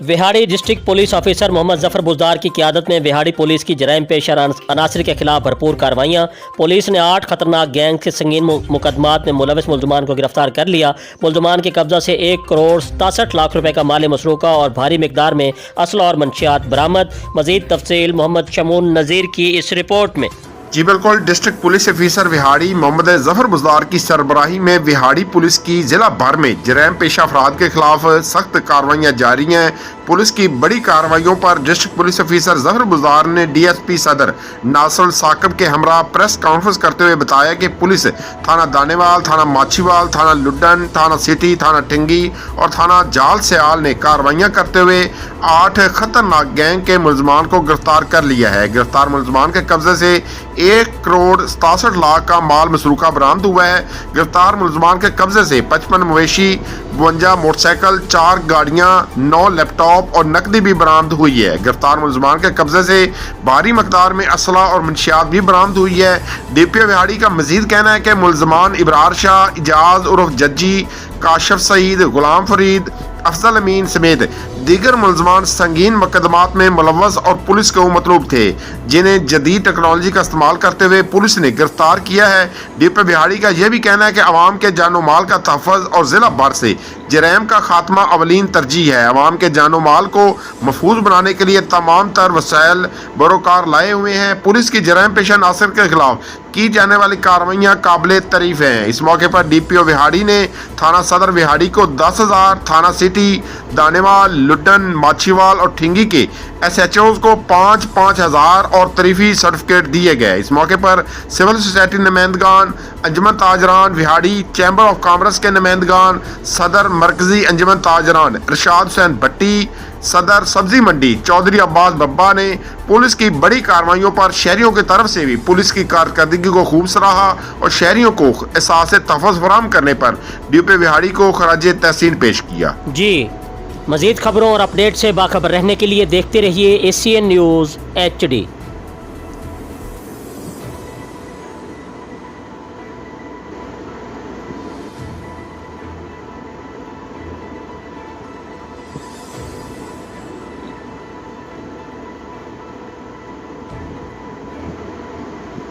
Vehari district police officer Mohammad Zafar Buzdar की क़यादत में विहाड़ी पुलिस की जराइम पेशा अनासर के खिलाफ भरपूर कार्रवाइयाँ। पुलिस ने 8 खतरनाक गैंग के संगीन मुकदमात में मुलविस मुल्ज़मान को गिरफ्तार कर लिया। मुल्ज़मान के कब्जा से 1 करोड़ 67 लाख रुपए का माल मसरूका और भारी मिकदार में असला और मंशियात बरामद। मज़ीद तफसील मोहम्मद शमून नज़ीर की इस रिपोर्ट में। जी बिल्कुल। District police officer Vehari Mohammad Zafar Buzdar की सरबराही में विहाड़ी पुलिस की जिला भर में जराइम पेशा अफराद के खिलाफ सख्त कार्रवाइयाँ जारी हैं। पुलिस की बड़ी कार्रवाइयों पर district police officer Zafar Buzdar ने DSP सदर नासर साकिब के हमरा प्रेस कॉन्फ्रेंस करते हुए बताया कि पुलिस थाना दानेवाल, थाना माछीवाल, थाना लुड्डन, थाना सिटी, थाना टिंगी और थाना जाल सयाल ने कार्रवाइयाँ करते हुए 8 खतरनाक गैंग के मुल्ज़मान को गिरफ्तार कर लिया है। गिरफ्तार मुल्ज़मान के कब्जे से 1 करोड़ 67 लाख का माल मसरूका बरामद हुआ है। गिरफ्तार मुल्ज़मान के कब्जे से 55 मवेशी, 52 मोटरसाइकिल, 4 गाड़ियाँ, 9 लैपटॉप और नकदी भी बरामद हुई है। गिरफ्तार मुल्ज़मान के कब्जे से भारी मकदार में असला और मंशियात भी बरामद हुई है। DPO विहाड़ी का मजीद कहना है कि मुल्ज़मान इब्रार शाह, इजाज उर्फ जज्जी, काशिफ सईद, गुलाम फरीद, अफजल अमीन समेत दीगर मुल्ज़मान संगीन मुकदमात में मुलव्वस और पुलिस को मतलूब थे, जिन्हें जदीद टेक्नोलॉजी का इस्तेमाल करते हुए पुलिस ने गिरफ्तार किया है। DPO बिहाड़ी का यह भी कहना है कि अवाम के जानो माल का तहफ़्फ़ुज़ और ज़िला भर से जराइम का खात्मा अवलीन तरजीह है। अवाम के जानो माल को महफूज बनाने के लिए तमाम तर वसाइल बरोकार लाए हुए हैं। पुलिस की जराइम पेशा अनासर के खिलाफ की जाने वाली कार्रवाइयाँ काबिल तारीफ हैं। इस मौके पर DPO विहाड़ी ने थाना सदर विहाड़ी को 10,000, थाना सिटी, दानेवाल, लुड्डन, माछीवाल और ठिंगी के SHOs को 5-5 हज़ार और तरीफी सर्टिफिकेट दिए गए। इस मौके पर सिविल सोसाइटी नुमाइंदगान, अंजुमन ताजरान विहाड़ी, चैम्बर ऑफ कॉमर्स के नुमाइंदगान, सदर मरकजी अंजुमन ताजरान इरशाद हुसैन भट्टी, सदर सब्जी मंडी चौधरी अब्बास बब्बा ने पुलिस की बड़ी कार्रवाइयों पर शहरियों की तरफ से भी पुलिस की कारकर्दगी को खूब सराहा और शहरियों को एहसास तहफ़्फ़ुज़ फराहम करने पर DPO विहाड़ी को खराजे तहसीन पेश किया। जी, मज़ीद खबरों और अपडेट से बाखबर रहने के लिए देखते रहिए ACN न्यूज़ HD।